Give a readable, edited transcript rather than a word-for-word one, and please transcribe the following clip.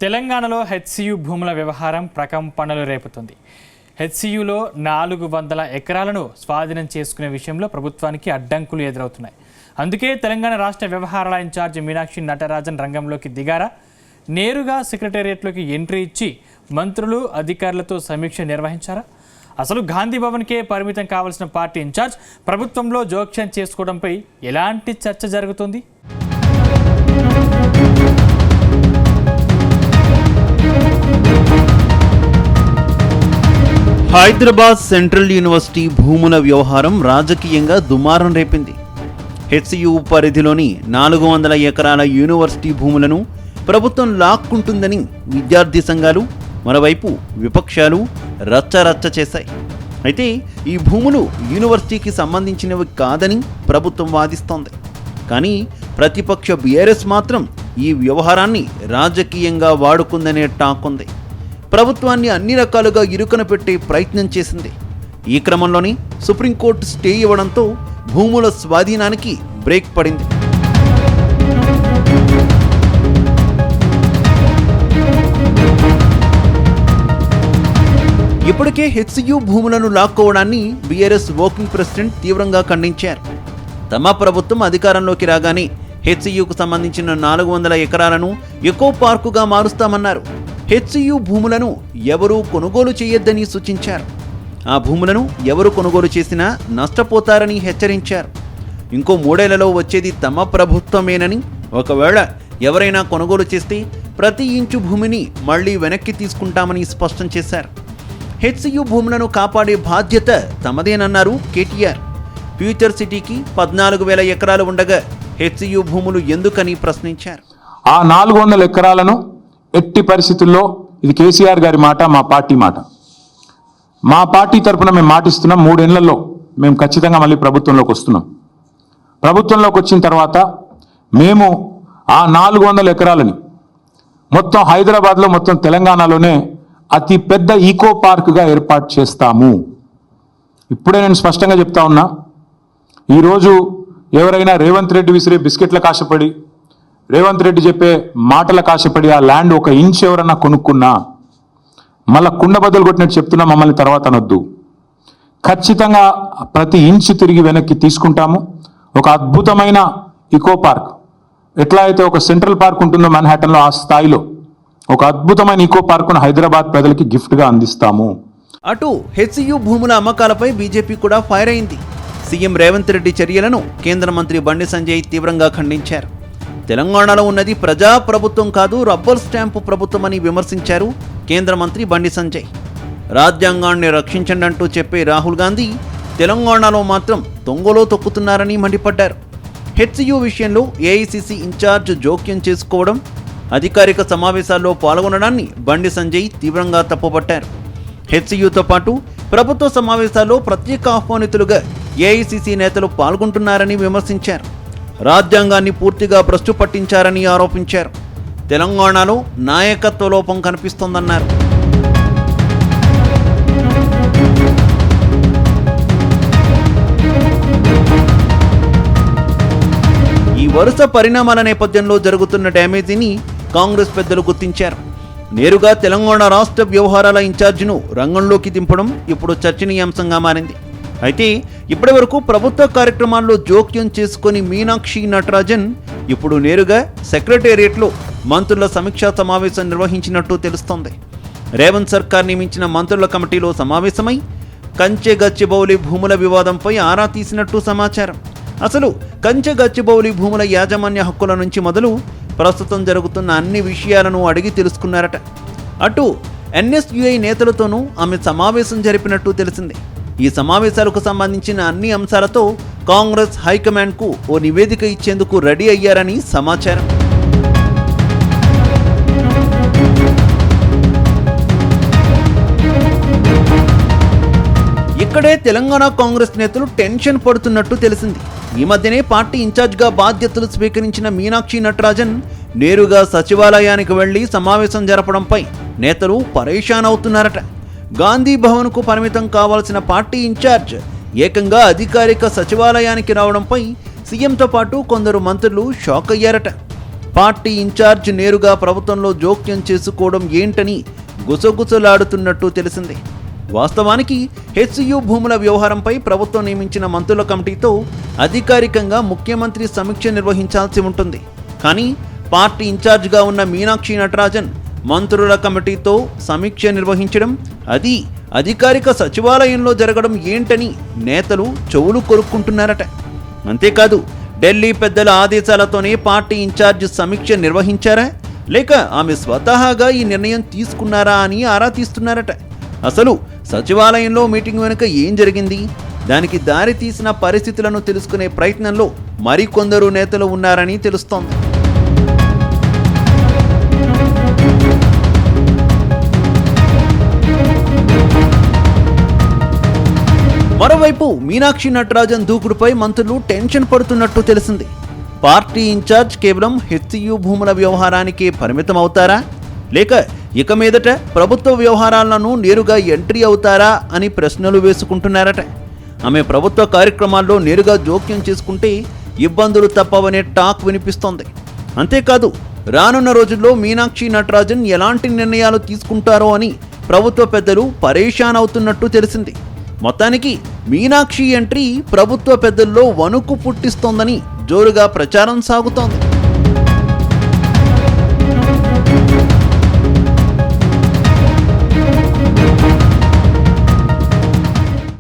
తెలంగాణలో హెచ్సియు భూముల వ్యవహారం ప్రకంపనలు రేపుతుంది. హెచ్సియులో 400 ఎకరాలను స్వాధీనం చేసుకునే విషయంలో ప్రభుత్వానికి అడ్డంకులు ఎదురవుతున్నాయి. అందుకే తెలంగాణ రాష్ట్ర వ్యవహారాల ఇన్ఛార్జ్ మీనాక్షి నటరాజన్ రంగంలోకి దిగారా? నేరుగా సెక్రటేరియట్లోకి ఎంట్రీ ఇచ్చి మంత్రులు అధికారులతో సమీక్ష నిర్వహించారా? అసలు గాంధీ భవన్కే పరిమితం కావాల్సిన పార్టీ ఇన్ఛార్జ్ ప్రభుత్వంలో జోక్యం చేసుకోవడంపై ఎలాంటి చర్చ జరుగుతుంది? హైదరాబాద్ సెంట్రల్ యూనివర్సిటీ భూముల వ్యవహారం రాజకీయంగా దుమారం రేపింది. హెచ్సియు పరిధిలోని 400 ఎకరాల యూనివర్సిటీ భూములను ప్రభుత్వం లాక్కుంటుందని విద్యార్థి సంఘాలు, మరోవైపు విపక్షాలు రచ్చరచ్చ చేశాయి. అయితే ఈ భూములు యూనివర్సిటీకి సంబంధించినవి కాదని ప్రభుత్వం వాదిస్తోంది. కానీ ప్రతిపక్ష బీఆర్ఎస్ మాత్రం ఈ వ్యవహారాన్ని రాజకీయంగా వాడుకుందనే టాక్ ఉంది. ప్రభుత్వాన్ని అన్ని రకాలుగా ఇరుకన పెట్టే ప్రయత్నం చేసింది. ఈ క్రమంలోనే సుప్రీంకోర్టు స్టే ఇవ్వడంతో భూముల స్వాధీనానికి బ్రేక్ పడింది. ఇప్పటికే హెచ్సియు భూములను లాక్కోవడాన్ని బీఆర్ఎస్ వర్కింగ్ ప్రెసిడెంట్ తీవ్రంగా ఖండించారు. తమ ప్రభుత్వం అధికారంలోకి రాగానే హెచ్సియుకు సంబంధించిన 400 ఎకరాలను ఎకో పార్కుగా మారుస్తామన్నారు. హెచ్సియు భూములను ఎవరూ కొనుగోలు చేయొద్దని సూచించారు. ఆ భూములను ఎవరు కొనుగోలు చేసినా నష్టపోతారని హెచ్చరించారు. ఇంకో 3 ఏళ్లలో వచ్చేది తమ ప్రభుత్వమేనని, ఒకవేళ ఎవరైనా కొనుగోలు చేస్తే ప్రతి ఇంచు భూమిని మళ్లీ వెనక్కి తీసుకుంటామని స్పష్టం చేశారు. హెచ్సియు భూములను కాపాడే బాధ్యత తమదేనన్నారు కేటీఆర్. ఫ్యూచర్ సిటీకి 14,000 ఎకరాలు ఉండగా హెచ్సియు భూములు ఎందుకని ప్రశ్నించారు. ఆ 400 ఎకరాలను ఎట్టి పరిస్థితుల్లో, ఇది కేసీఆర్ గారి మాట, మా పార్టీ మాట, మా పార్టీ తరఫున మేము మాటిస్తున్నాం, 3 ఏళ్లలో మేము ఖచ్చితంగా మళ్ళీ ప్రభుత్వంలోకి వస్తున్నాం. ప్రభుత్వంలోకి వచ్చిన తర్వాత మేము ఆ 400 ఎకరాలని మొత్తం హైదరాబాద్లో, మొత్తం తెలంగాణలోనే అతి పెద్ద ఈకో పార్క్గా ఏర్పాటు చేస్తాము. ఇప్పుడే నేను స్పష్టంగా చెప్తా ఉన్నా, ఈరోజు ఎవరైనా రేవంత్ రెడ్డి విసిరే బిస్కెట్ల కాశపడి, రేవంత్ రెడ్డి చెప్పే మాటల కాశపడి ఆ ల్యాండ్ 1 ఇంచ్ ఎవరన్నా కొనుక్కున్నా మళ్ళా కుండ బదులు కొట్టినట్టు చెప్తున్నా, మమ్మల్ని తర్వాత అనొద్దు. ఖచ్చితంగా ప్రతి ఇంచ్ తిరిగి వెనక్కి తీసుకుంటాము. ఒక అద్భుతమైన ఈకో పార్క్, ఎట్లా అయితే ఒక సెంట్రల్ పార్క్ ఉంటుందో మన్హాటన్లో, ఆ స్థాయిలో ఒక అద్భుతమైన ఈకో పార్కును హైదరాబాద్ ప్రజలకి గిఫ్ట్గా అందిస్తాము. అటు హెచ్సియు భూముల అమ్మకాలపై బీజేపీ కూడా ఫైర్ అయింది. సీఎం రేవంత్ రెడ్డి చర్యలను కేంద్ర మంత్రి బండి సంజయ్ తీవ్రంగా ఖండించారు. తెలంగాణలో ఉన్నది ప్రజా ప్రభుత్వం కాదు, రబ్బర్ స్టాంపు ప్రభుత్వం అని విమర్శించారు కేంద్ర మంత్రి బండి సంజయ్. రాజ్యాంగాన్ని రక్షించండి అంటూ చెప్పే రాహుల్ గాంధీ తెలంగాణలో మాత్రం తొంగలో తొక్కుతున్నారని మండిపడ్డారు. హెచ్సియు విషయంలో ఏఐసిసి ఇన్ఛార్జ్ జోక్యం చేసుకోవడం, అధికారిక సమావేశాల్లో పాల్గొనడాన్ని బండి సంజయ్ తీవ్రంగా తప్పుపట్టారు. హెచ్సియుతో పాటు ప్రభుత్వ సమావేశాల్లో ప్రత్యేక ఆహ్వానితులుగా ఏఐసిసి నేతలు పాల్గొంటున్నారని విమర్శించారు. రాజ్యాంగాన్ని పూర్తిగా భ్రష్టు పట్టించారని ఆరోపించారు. తెలంగాణలో నాయకత్వ లోపం కనిపిస్తోందన్నారు. ఈ వరుస పరిణామాల నేపథ్యంలో జరుగుతున్న డ్యామేజీని కాంగ్రెస్ పెద్దలు గుర్తించారు. నేరుగా తెలంగాణ రాష్ట్ర వ్యవహారాల ఇన్ఛార్జిను రంగంలోకి దింపడం ఇప్పుడు చర్చనీయాంశంగా మారింది. అయితే ఇప్పటి వరకు ప్రభుత్వ కార్యక్రమాల్లో జోక్యం చేసుకుని మీనాక్షి నటరాజన్ ఇప్పుడు నేరుగా సెక్రటేరియట్లో మంత్రుల సమీక్షా సమావేశం నిర్వహించినట్టు తెలుస్తోంది. రేవంత్ సర్కార్ నియమించిన మంత్రుల కమిటీలో సమావేశమై కంచె గచ్చిబౌలి భూముల వివాదంపై ఆరా తీసినట్టు సమాచారం. అసలు కంచె గచ్చిబౌలి భూముల యాజమాన్య హక్కుల నుంచి మొదలు ప్రస్తుతం జరుగుతున్న అన్ని విషయాలను అడిగి తెలుసుకున్నారట. అటు ఎన్ఎస్యుఐ నేతలతోనూ ఆమె సమావేశం జరిపినట్టు తెలిసింది. ఈ సమావేశాలకు సంబంధించిన అన్ని అంశాలతో కాంగ్రెస్ హైకమాండ్కు ఓ నివేదిక ఇచ్చేందుకు రెడీ అయ్యారని సమాచారం. ఇక్కడే తెలంగాణ కాంగ్రెస్ నేతలు టెన్షన్ పడుతున్నట్టు తెలిసింది. ఈ మధ్యనే పార్టీ ఇన్ఛార్జ్గా బాధ్యతలు స్వీకరించిన మీనాక్షి నటరాజన్ నేరుగా సచివాలయానికి వెళ్లి సమావేశం జరపడంపై నేతలు పరేషాన్ అవుతున్నారట. గాంధీ భవన్కు పరిమితం కావాల్సిన పార్టీ ఇన్ఛార్జ్ ఏకంగా అధికారిక సచివాలయానికి రావడంపై సీఎంతో పాటు కొందరు మంత్రులు షాక్ అయ్యారట. పార్టీ ఇన్ఛార్జ్ నేరుగా ప్రభుత్వంలో జోక్యం చేసుకోవడం ఏంటని గుసగుసలాడుతున్నట్టు తెలిసింది. వాస్తవానికి హెచ్సియు భూముల వ్యవహారంపై ప్రభుత్వం నియమించిన మంత్రుల కమిటీతో అధికారికంగా ముఖ్యమంత్రి సమీక్ష నిర్వహించాల్సి ఉంటుంది. కానీ పార్టీ ఇన్ఛార్జ్గా ఉన్న మీనాక్షి నటరాజన్ మంత్రుల కమిటీతో సమీక్ష నిర్వహించడం, అది అధికారిక సచివాలయంలో జరగడం ఏంటని నేతలు చెవులు కొరుక్కుంటున్నారట. అంతేకాదు, ఢిల్లీ పెద్దల ఆదేశాలతోనే పార్టీ ఇన్ఛార్జ్ సమీక్ష నిర్వహించారా లేక ఆమె స్వతహాగా ఈ నిర్ణయం తీసుకున్నారా అని ఆరా తీస్తున్నారట. అసలు సచివాలయంలో మీటింగ్ వెనుక ఏం జరిగింది, దానికి దారి తీసిన పరిస్థితులను తెలుసుకునే ప్రయత్నంలో మరికొందరు నేతలు ఉన్నారని తెలుస్తోంది. మరోవైపు మీనాక్షి నటరాజన్ దూకుడుపై మంత్రులు టెన్షన్ పడుతున్నట్టు తెలిసింది. పార్టీ ఇన్ఛార్జ్ కేవలం హెచ్సియు భూముల వ్యవహారానికే పరిమితం అవుతారా లేక ఇక మీదట ప్రభుత్వ వ్యవహారాలను నేరుగా ఎంట్రీ అవుతారా అని ప్రశ్నలు వేసుకుంటున్నారట. ఆమె ప్రభుత్వ కార్యక్రమాల్లో నేరుగా జోక్యం చేసుకుంటే ఇబ్బందులు తప్పవనే టాక్ వినిపిస్తోంది. అంతేకాదు, రానున్న రోజుల్లో మీనాక్షి నటరాజన్ ఎలాంటి నిర్ణయాలు తీసుకుంటారో అని ప్రభుత్వ పెద్దలు పరేషాన్ అవుతున్నట్టు తెలిసింది. మొత్తానికి మీనాక్షి ఎంట్రీ ప్రభుత్వ పెద్దల్లో వణుకు పుట్టిస్తోందని జోరుగా ప్రచారం సాగుతోంది.